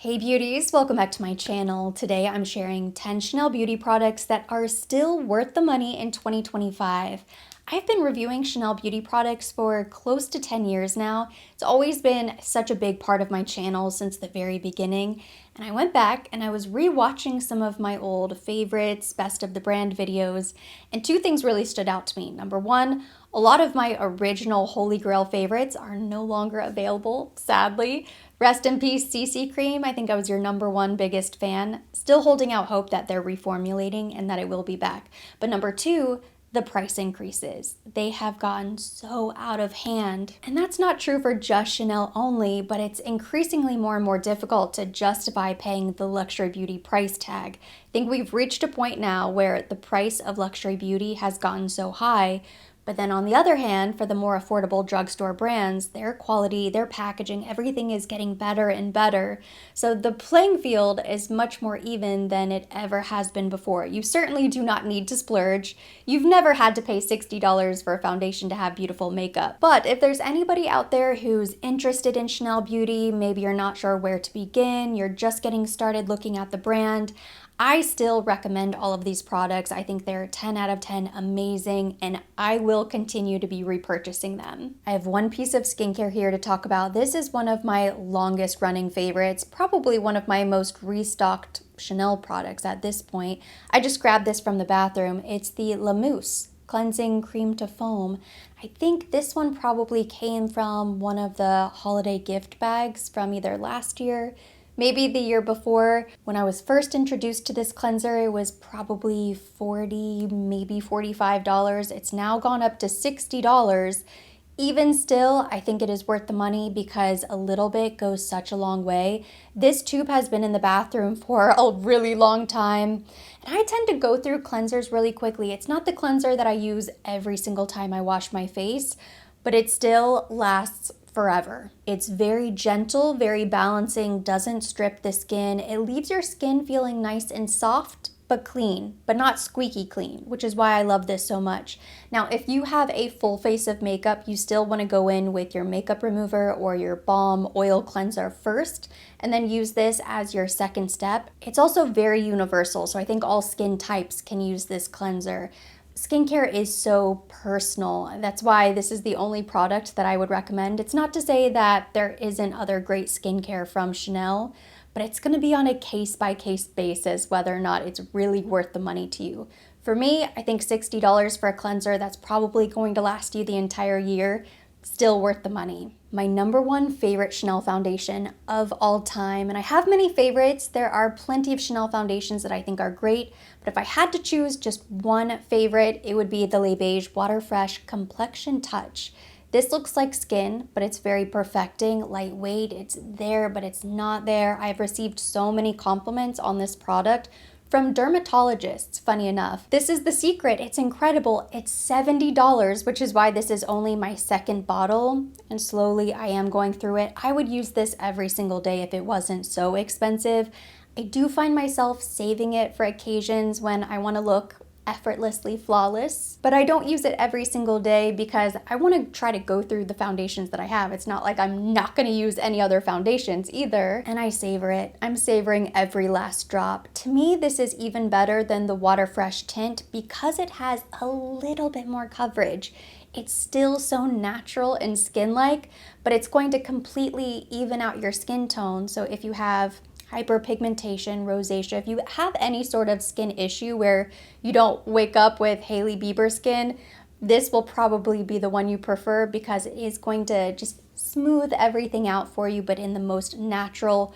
Hey beauties, welcome back to my channel. Today I'm sharing 10 Chanel beauty products that are still worth the money in 2025. I've been reviewing Chanel beauty products for close to 10 years now. It's always been such a big part of my channel since the very beginning. And I went back and I was re-watching some of my old favorites, best of the brand videos, and two things really stood out to me. Number one, a lot of my original Holy Grail favorites are no longer available, sadly. Rest in peace, CC Cream. I think I was your number one biggest fan. Still holding out hope that they're reformulating and that it will be back. But number two, the price increases. They have gotten so out of hand. And that's not true for just Chanel only, but it's increasingly more and more difficult to justify paying the luxury beauty price tag. I think we've reached a point now where the price of luxury beauty has gotten so high. But then on the other hand, for the more affordable drugstore brands, their quality, their packaging, everything is getting better and better. So the playing field is much more even than it ever has been before. You certainly do not need to splurge. You've never had to pay $60 for a foundation to have beautiful makeup. But if there's anybody out there who's interested in Chanel beauty, maybe you're not sure where to begin, you're just getting started looking at the brand, I still recommend all of these products. I think they're 10 out of 10 amazing, and I will continue to be repurchasing them. I have one piece of skincare here to talk about. This is one of my longest running favorites, probably one of my most restocked Chanel products at this point. I just grabbed this from the bathroom. It's the La Mousse Cleansing Cream to Foam. I think this one probably came from one of the holiday gift bags from either last year, maybe the year before. When I was first introduced to this cleanser, it was probably $40, maybe $45. It's now gone up to $60. Even still, I think it is worth the money because a little bit goes such a long way. This tube has been in the bathroom for a really long time. And I tend to go through cleansers really quickly. It's not the cleanser that I use every single time I wash my face, but it still lasts forever. It's very gentle, very balancing, doesn't strip the skin. It leaves your skin feeling nice and soft, but clean, but not squeaky clean, which is why I love this so much. Now, if you have a full face of makeup, you still want to go in with your makeup remover or your balm oil cleanser first, and then use this as your second step. It's also very universal, so I think all skin types can use this cleanser. Skincare is so personal. That's why this is the only product that I would recommend. It's not to say that there isn't other great skincare from Chanel, but it's going to be on a case-by-case basis whether or not it's really worth the money to you. For me, I think $60 for a cleanser that's probably going to last you the entire year, still worth the money. My number one favorite Chanel foundation of all time, and I have many favorites. There are plenty of Chanel foundations that I think are great, but if I had to choose just one favorite, it would be the Beiges Water Fresh Complexion Touch. This looks like skin, but it's very perfecting, lightweight. It's there, but it's not there. I've received so many compliments on this product from dermatologists, funny enough. This is the secret. It's incredible. It's $70, which is why this is only my second bottle, and slowly I am going through it. I would use this every single day if it wasn't so expensive. I do find myself saving it for occasions when I want to look effortlessly flawless, but I don't use it every single day because I want to try to go through the foundations that I have. It's not like I'm not going to use any other foundations either, and I savor it. I'm savoring every last drop. To me, this is even better than the Water Fresh tint because it has a little bit more coverage. It's still so natural and skin-like, but it's going to completely even out your skin tone. So if you have hyperpigmentation, rosacea, if you have any sort of skin issue where you don't wake up with Hailey Bieber skin, this will probably be the one you prefer because it is going to just smooth everything out for you, but in the most natural,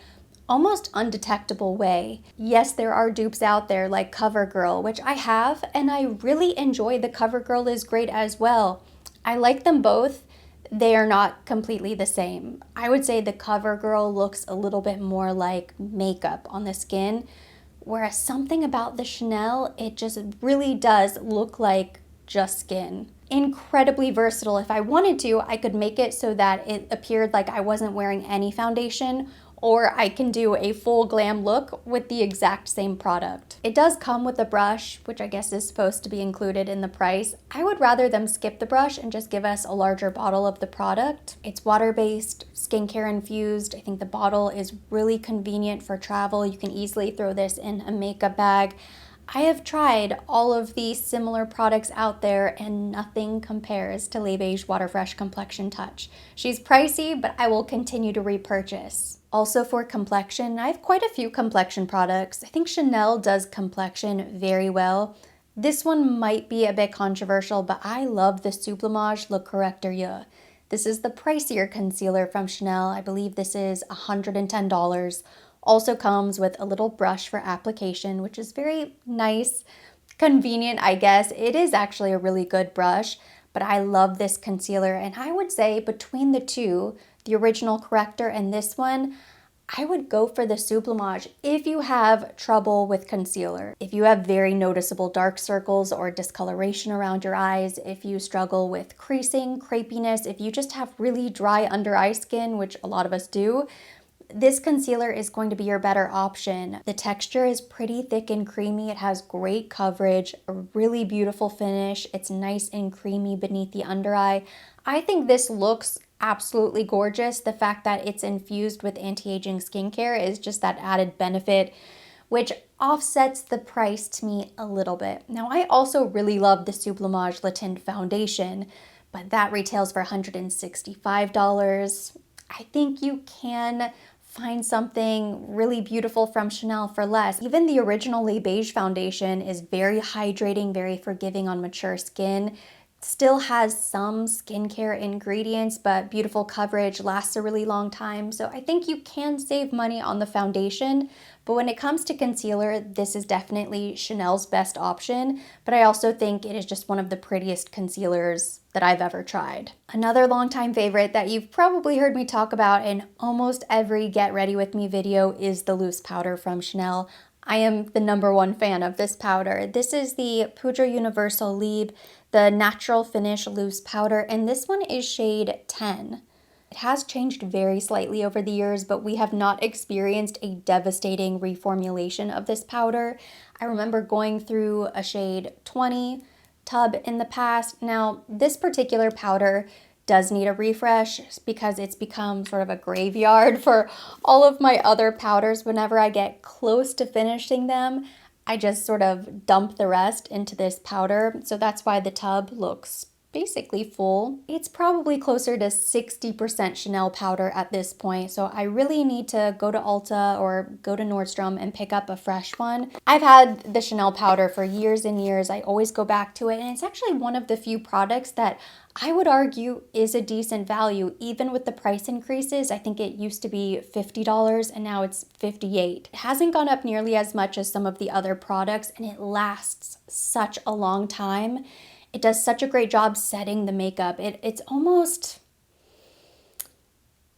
almost undetectable way. Yes, there are dupes out there like CoverGirl, which I have, and I really enjoy. The CoverGirl is great as well. I like them both. They are not completely the same. I would say the CoverGirl looks a little bit more like makeup on the skin, whereas something about the Chanel, it just really does look like just skin. Incredibly versatile. If I wanted to, I could make it so that it appeared like I wasn't wearing any foundation, or I can do a full glam look with the exact same product. It does come with a brush, which I guess is supposed to be included in the price. I would rather them skip the brush and just give us a larger bottle of the product. It's water-based, skincare infused. I think the bottle is really convenient for travel. You can easily throw this in a makeup bag. I have tried all of these similar products out there and nothing compares to Les Beiges Water Fresh Complexion Touch. She's pricey, but I will continue to repurchase. Also for complexion, I have quite a few complexion products. I think Chanel does complexion very well. This one might be a bit controversial, but I love the Sublimage Le Correcteur Yeux. This is the pricier concealer from Chanel. I believe this is $110. Also comes with a little brush for application, which is very nice, convenient, I guess. It is actually a really good brush, but I love this concealer. And I would say between the two, the original corrector and this one, I would go for the Sublimage if you have trouble with concealer. If you have very noticeable dark circles or discoloration around your eyes, if you struggle with creasing, crepiness, if you just have really dry under eye skin, which a lot of us do, this concealer is going to be your better option. The texture is pretty thick and creamy. It has great coverage, a really beautiful finish. It's nice and creamy beneath the under eye. I think this looks absolutely gorgeous. The fact that it's infused with anti-aging skincare is just that added benefit, which offsets the price to me a little bit. Now, I also really love the Sublimage Le Tint Foundation, but that retails for $165. I think you can find something really beautiful from Chanel for less. Even the original Les Beiges foundation is very hydrating, very forgiving on mature skin. Still has some skincare ingredients, but beautiful coverage, lasts a really long time. So I think you can save money on the foundation. But when it comes to concealer, this is definitely Chanel's best option. But I also think it is just one of the prettiest concealers that I've ever tried. Another longtime favorite that you've probably heard me talk about in almost every Get Ready With Me video is the loose powder from Chanel. I am the #1 fan of this powder. This is the Poudre Universal Libre, the Natural Finish Loose Powder, and this one is shade 10. It has changed very slightly over the years, but we have not experienced a devastating reformulation of this powder. I remember going through a shade 20 tub in the past. Now, this particular powder does need a refresh because it's become sort of a graveyard for all of my other powders. Whenever I get close to finishing them, I just sort of dump the rest into this powder. So that's why the tub looks basically full. It's probably closer to 60% Chanel powder at this point, so I really need to go to Ulta or go to Nordstrom and pick up a fresh one. I've had the Chanel powder for years and years. I always go back to it, and it's actually one of the few products that I would argue is a decent value, even with the price increases. I think it used to be $50 and now it's $58. It hasn't gone up nearly as much as some of the other products, and it lasts such a long time. It does such a great job setting the makeup. It's almost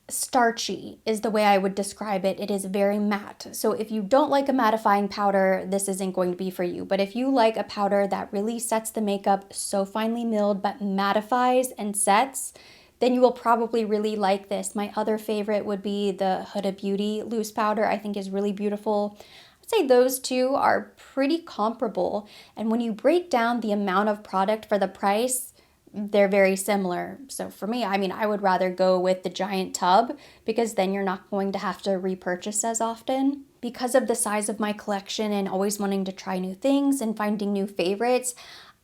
starchy is the way I would describe it. It is very matte. So if you don't like a mattifying powder, this isn't going to be for you. But if you like a powder that really sets the makeup so finely milled but mattifies and sets, then you will probably really like this. My other favorite would be the Huda Beauty loose powder. I think is really beautiful. I'd say those two are pretty comparable. And when you break down the amount of product for the price, they're very similar. So for me, I mean, I would rather go with the giant tub because then you're not going to have to repurchase as often. Because of the size of my collection and always wanting to try new things and finding new favorites,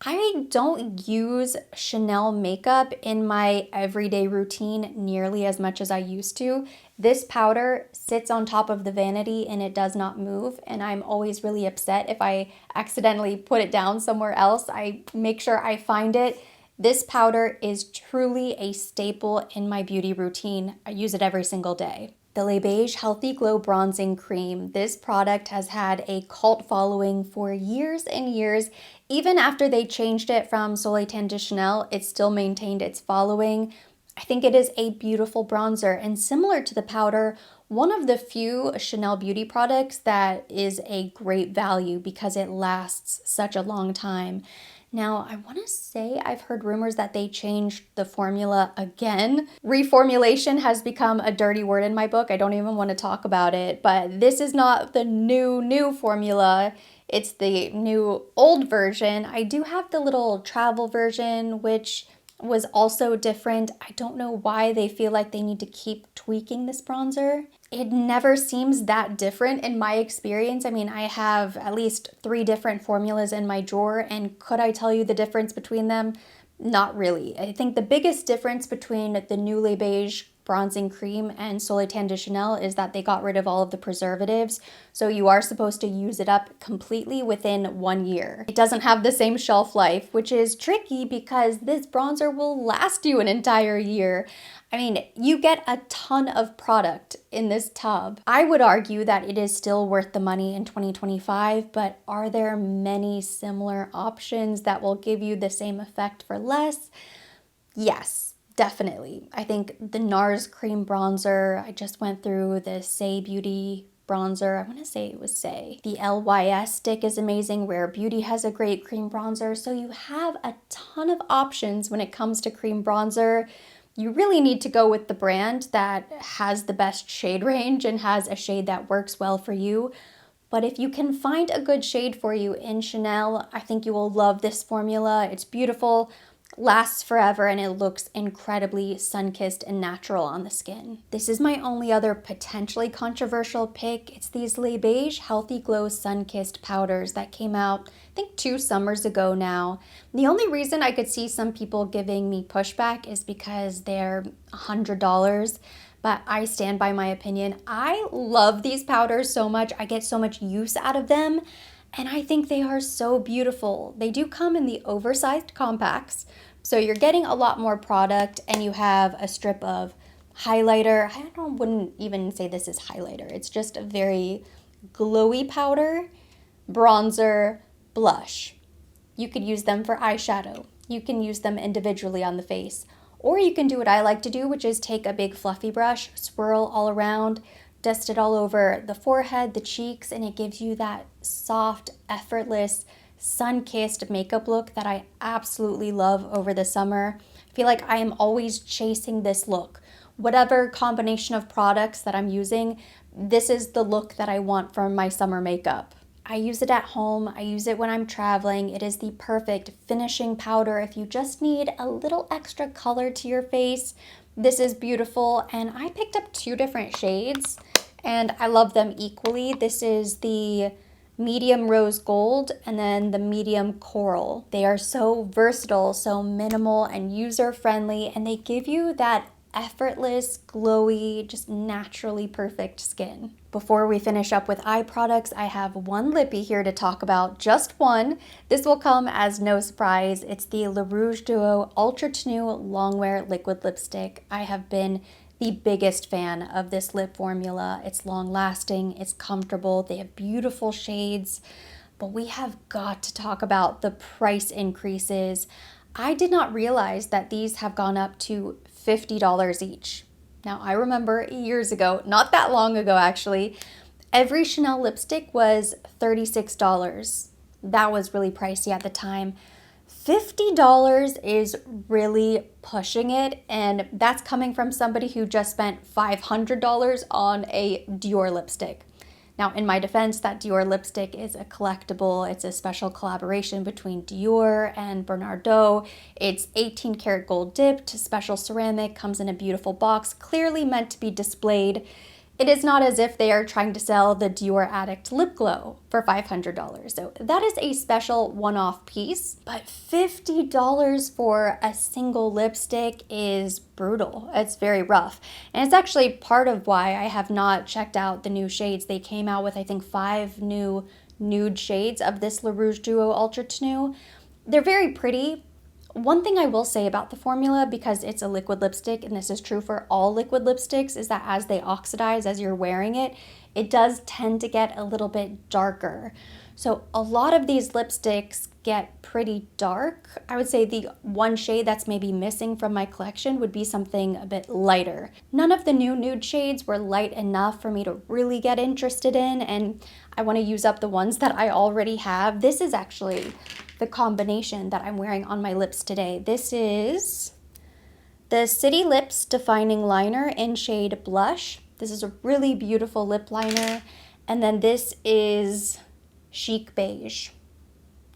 I don't use Chanel makeup in my everyday routine nearly as much as I used to. This powder sits on top of the vanity and it does not move, and I'm always really upset if I accidentally put it down somewhere else. I make sure I find it. This powder is truly a staple in my beauty routine. I use it every single day. The Les Beiges Healthy Glow Bronzing Cream. This product has had a cult following for years and years. Even after they changed it from Soleil Tan to Chanel, it still maintained its following. I think it is a beautiful bronzer, and similar to the powder, one of the few Chanel beauty products that is a great value because it lasts such a long time. Now, I want to say I've heard rumors that they changed the formula again. Reformulation has become a dirty word in my book. I don't even want to talk about it, but this is not the new formula. It's the new old version. I do have the little travel version, which was also different. I don't know why they feel like they need to keep tweaking this bronzer. It never seems that different in my experience. I mean, I have at least 3 different formulas in my drawer, and could I tell you the difference between them? Not really. I think the biggest difference between the Newly Beige bronzing cream and Soleil de Chanel is that they got rid of all of the preservatives, so you are supposed to use it up completely within 1 year. It doesn't have the same shelf life, which is tricky because this bronzer will last you an entire year. I mean, you get a ton of product in this tub. I would argue that it is still worth the money in 2025, but are there many similar options that will give you the same effect for less? Yes, definitely. I think the NARS cream bronzer, I just went through the Say Beauty bronzer. I want to say it was Say. The LYS stick is amazing. Rare Beauty has a great cream bronzer. So you have a ton of options when it comes to cream bronzer. You really need to go with the brand that has the best shade range and has a shade that works well for you. But if you can find a good shade for you in Chanel, I think you will love this formula. It's beautiful, lasts forever, and it looks incredibly sun-kissed and natural on the skin. This is my only other potentially controversial pick. It's these Les Beige Healthy Glow Sun-Kissed powders that came out, I think 2 summers ago now. The only reason I could see some people giving me pushback is because they're $100, but I stand by my opinion. I love these powders so much. I get so much use out of them, and I think they are so beautiful. They do come in the oversized compacts, so you're getting a lot more product, and you have a strip of highlighter. Wouldn't even say this is highlighter. It's just a very glowy powder, bronzer, blush. You could use them for eyeshadow. You can use them individually on the face. Or you can do what I like to do, which is take a big fluffy brush, swirl all around, dust it all over the forehead, the cheeks, and it gives you that soft, effortless, sun-kissed makeup look that I absolutely love over the summer. I feel like I am always chasing this look. Whatever combination of products that I'm using, this is the look that I want from my summer makeup. I use it at home. I use it when I'm traveling. It is the perfect finishing powder if you just need a little extra color to your face. This is beautiful, and I picked up 2 different shades, and I love them equally. This is the medium rose gold and then the medium coral. They are so versatile, so minimal and user-friendly, and they give you that effortless, glowy, just naturally perfect skin. Before we finish up with eye products, I have one lippy here to talk about, just one. This will come as no surprise. It's the Le Rouge Duo Ultra Tenue Longwear Liquid Lipstick. I have been the biggest fan of this lip formula. It's long lasting, it's comfortable, they have beautiful shades, but we have got to talk about the price increases. I did not realize that these have gone up to $50 each. Now, I remember years ago, not that long ago actually, every Chanel lipstick was $36. That was really pricey at the time. $50 is really pushing it, and that's coming from somebody who just spent $500 on a Dior lipstick. Now, in my defense, that Dior lipstick is a collectible. It's a special collaboration between Dior and Bernardo. It's 18 karat gold dipped, special ceramic, comes in a beautiful box, clearly meant to be displayed. It is not as if they are trying to sell the Dior Addict lip glow for $500. So that is a special one-off piece, but $50 for a single lipstick is brutal. It's very rough. And it's actually part of why I have not checked out the new shades. They came out with, I think, 5 new nude shades of this Le Rouge Duo Ultra Tenue. They're very pretty. One thing I will say about the formula, because it's a liquid lipstick, and this is true for all liquid lipsticks, is that as they oxidize, as you're wearing it, it does tend to get a little bit darker. So a lot of these lipsticks get pretty dark. I would say the one shade that's maybe missing from my collection would be something a bit lighter. None of the new nude shades were light enough for me to really get interested in, and I want to use up the ones that I already have. This is actually the combination that I'm wearing on my lips today. This is the City Lips Defining Liner in shade Blush. This is a really beautiful lip liner. And then this is Chic Beige.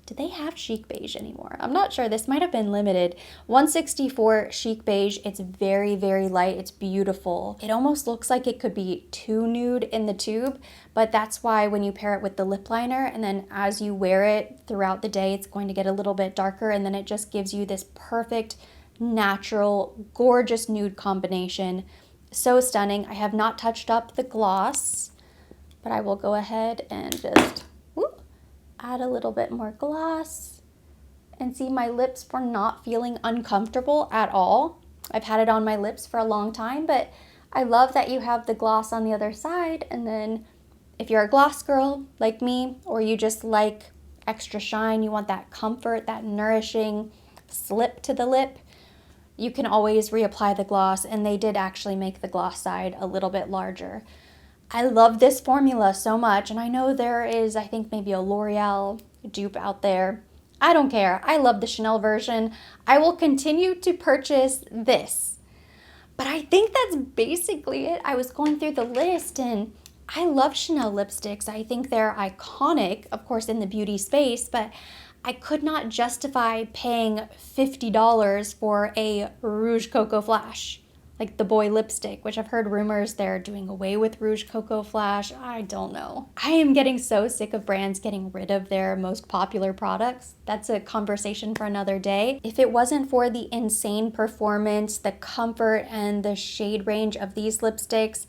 Do they have Chic Beige anymore? I'm not sure. This might have been limited. 164 Chic Beige. It's very, very light. It's beautiful. It almost looks like it could be too nude in the tube, but that's why when you pair it with the lip liner and then as you wear it throughout the day, it's going to get a little bit darker, and then it just gives you this perfect, natural, gorgeous nude combination. So stunning. I have not touched up the gloss, but I will go ahead and just add a little bit more gloss, and see, my lips were not feeling uncomfortable at all. I've had it on my lips for a long time, but I love that you have the gloss on the other side. And then if you're a gloss girl like me, or you just like extra shine, you want that comfort, that nourishing slip to the lip, you can always reapply the gloss, and they did actually make the gloss side a little bit larger. I love this formula so much, and I know there is, I think, maybe a L'Oreal dupe out there. I don't care. I love the Chanel version. I will continue to purchase this. But I think that's basically it. I was going through the list, and I love Chanel lipsticks. I think they're iconic, of course, in the beauty space, but I could not justify paying $50 for a Rouge Coco Flash, like the boy lipstick, which I've heard rumors they're doing away with Rouge Coco Flash. I don't know. I am getting so sick of brands getting rid of their most popular products. That's a conversation for another day. If it wasn't for the insane performance, the comfort, and the shade range of these lipsticks,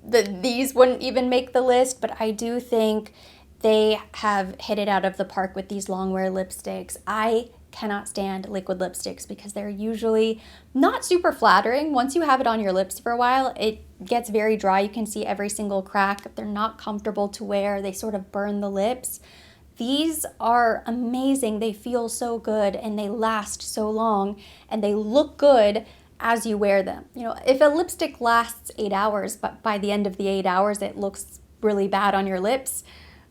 these wouldn't even make the list, but I do think they have hit it out of the park with these Longwear lipsticks. I cannot stand liquid lipsticks because they're usually not super flattering. Once you have it on your lips for a while, it gets very dry. You can see every single crack. They're not comfortable to wear. They sort of burn the lips. These are amazing. They feel so good, and they last so long, and they look good as you wear them. You know, if a lipstick lasts 8 hours, but by the end of the 8 hours it looks really bad on your lips,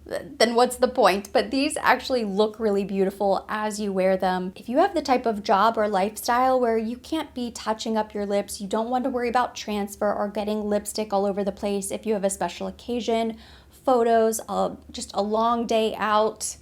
then what's the point? But these actually look really beautiful as you wear them. If you have the type of job or lifestyle where you can't be touching up your lips, you don't want to worry about transfer or getting lipstick all over the place, if you have a special occasion, photos, just a long day out,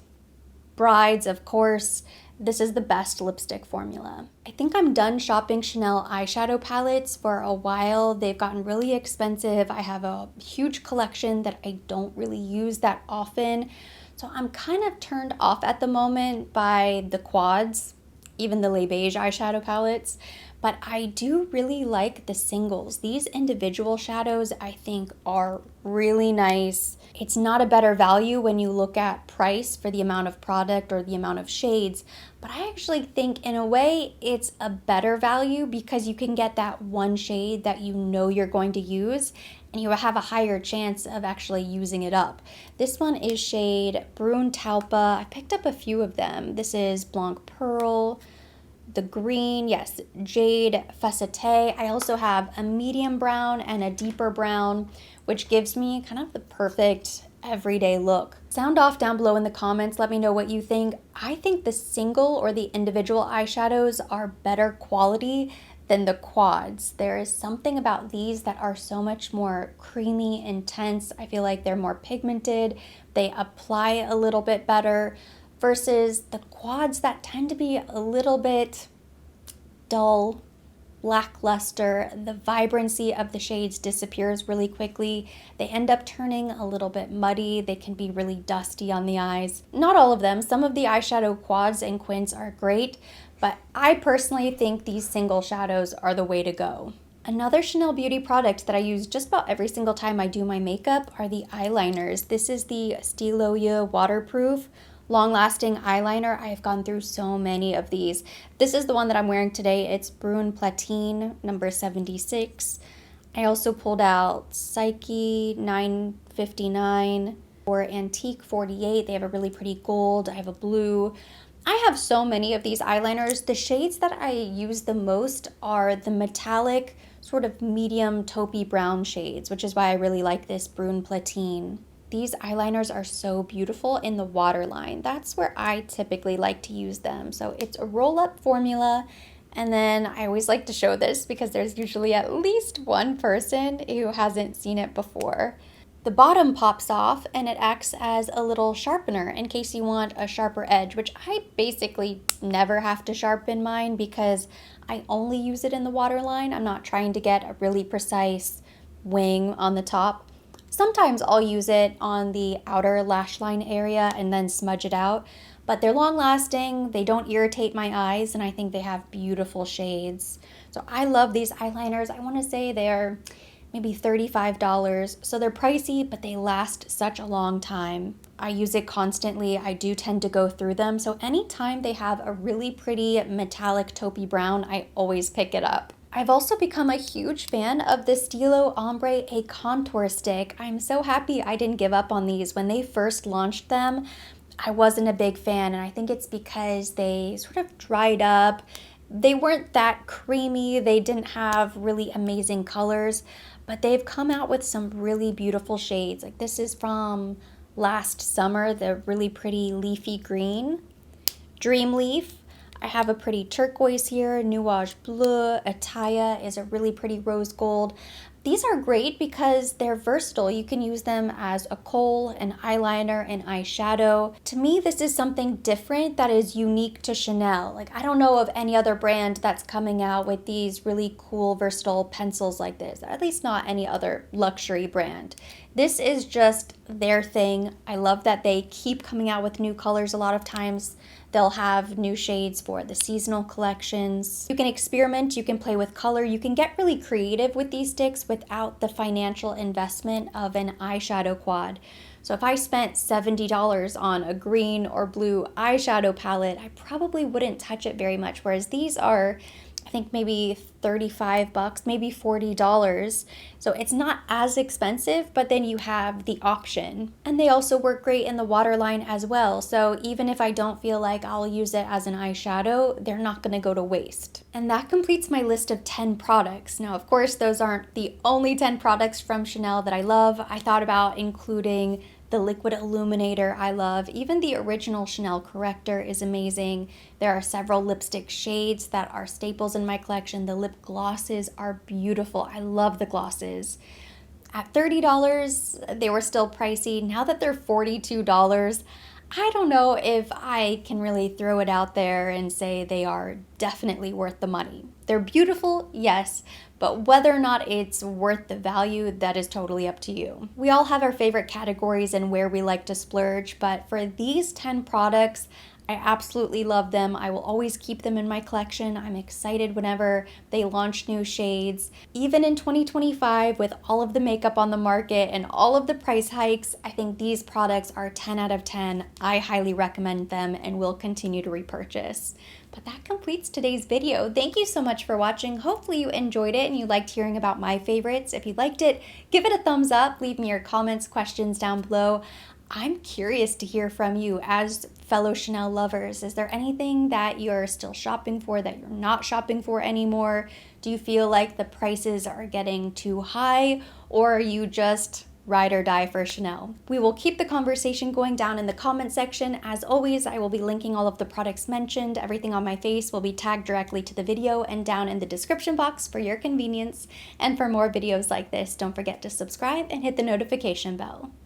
brides, of course, this is the best lipstick formula. I think I'm done shopping Chanel eyeshadow palettes for a while. They've gotten really expensive. I have a huge collection that I don't really use that often. So I'm kind of turned off at the moment by the quads, even the Les Beige eyeshadow palettes. But I do really like the singles. These individual shadows I think are really nice. It's not a better value when you look at price for the amount of product or the amount of shades, but I actually think in a way it's a better value because you can get that one shade that you know you're going to use, and you have a higher chance of actually using it up. This one is shade Brune Taupe. I picked up a few of them. This is Blanc Pearl, the green, yes, Jade Facette. I also have a medium brown and a deeper brown, which gives me kind of the perfect everyday look. Sound off down below in the comments. Let me know what you think. I think the single or the individual eyeshadows are better quality than the quads. There is something about these that are so much more creamy, intense. I feel like they're more pigmented. They apply a little bit better versus the quads that tend to be a little bit dull, lackluster. The vibrancy of the shades disappears really quickly. They end up turning a little bit muddy. They can be really dusty on the eyes. Not all of them. Some of the eyeshadow quads and quints are great, but I personally think these single shadows are the way to go. Another Chanel Beauty product that I use just about every single time I do my makeup are the eyeliners. This is the Stiloya Waterproof long-lasting eyeliner. I've gone through so many of these. This is the one that I'm wearing today. It's Brune Platine number 76. I also pulled out Psyche 959 or Antique 48. They have a really pretty gold. I have a blue. I have so many of these eyeliners. The shades that I use the most are the metallic, sort of medium taupey brown shades, which is why I really like this Brune Platine. these eyeliners are so beautiful in the waterline. That's where I typically like to use them. So it's a roll-up formula. And then I always like to show this because there's usually at least one person who hasn't seen it before. The bottom pops off and it acts as a little sharpener in case you want a sharper edge, which I basically never have to sharpen mine because I only use it in the waterline. I'm not trying to get a really precise wing on the top. Sometimes I'll use it on the outer lash line area and then smudge it out, but they're long lasting, they don't irritate my eyes, and I think they have beautiful shades. So I love these eyeliners. I want to say they're maybe $35. So they're pricey, but they last such a long time. I use it constantly. I do tend to go through them. So anytime they have a really pretty metallic taupey brown, I always pick it up. I've also become a huge fan of the Stilo Ombre A Contour Stick. I'm so happy I didn't give up on these. When they first launched them, I wasn't a big fan, and I think it's because they sort of dried up. They weren't that creamy. They didn't have really amazing colors, but they've come out with some really beautiful shades. Like this is from last summer, the really pretty leafy green. Dream Leaf. I have a pretty turquoise here. Nuage Bleu. Ataya is a really pretty rose gold. These are great because they're versatile. You can use them as a kohl, an eyeliner, an eyeshadow. To me, this is something different that is unique to Chanel. Like, I don't know of any other brand that's coming out with these really cool, versatile pencils like this, at least not any other luxury brand. This is just their thing. I love that they keep coming out with new colors. A lot of times they'll have new shades for the seasonal collections. You can experiment, you can play with color, you can get really creative with these sticks without the financial investment of an eyeshadow quad. So if I spent $70 on a green or blue eyeshadow palette, I probably wouldn't touch it very much, whereas these are, I think maybe $35, maybe $40. So it's not as expensive, but then you have the option. And they also work great in the waterline as well. So even if I don't feel like I'll use it as an eyeshadow, they're not gonna go to waste. And that completes my list of 10 products. Now, of course, those aren't the only 10 products from Chanel that I love. I thought about including the liquid illuminator I love. Even the original Chanel corrector is amazing. There are several lipstick shades that are staples in my collection. The lip glosses are beautiful. I love the glosses. At $30, they were still pricey. Now that they're $42, I don't know if I can really throw it out there and say they are definitely worth the money. They're beautiful, yes, but whether or not it's worth the value, that is totally up to you. We all have our favorite categories and where we like to splurge, but for these 10 products, I absolutely love them. I will always keep them in my collection. I'm excited whenever they launch new shades. Even in 2025, with all of the makeup on the market and all of the price hikes, I think these products are 10 out of 10. I highly recommend them and will continue to repurchase. But that completes today's video. Thank you so much for watching. Hopefully you enjoyed it and you liked hearing about my favorites. If you liked it, give it a thumbs up. Leave me your comments, questions down below. I'm curious to hear from you as fellow Chanel lovers. Is there anything that you're still shopping for that you're not shopping for anymore? Do you feel like the prices are getting too high, or are you just ride or die for Chanel? We will keep the conversation going down in the comment section. As always, I will be linking all of the products mentioned. Everything on my face will be tagged directly to the video and down in the description box for your convenience. And for more videos like this, don't forget to subscribe and hit the notification bell.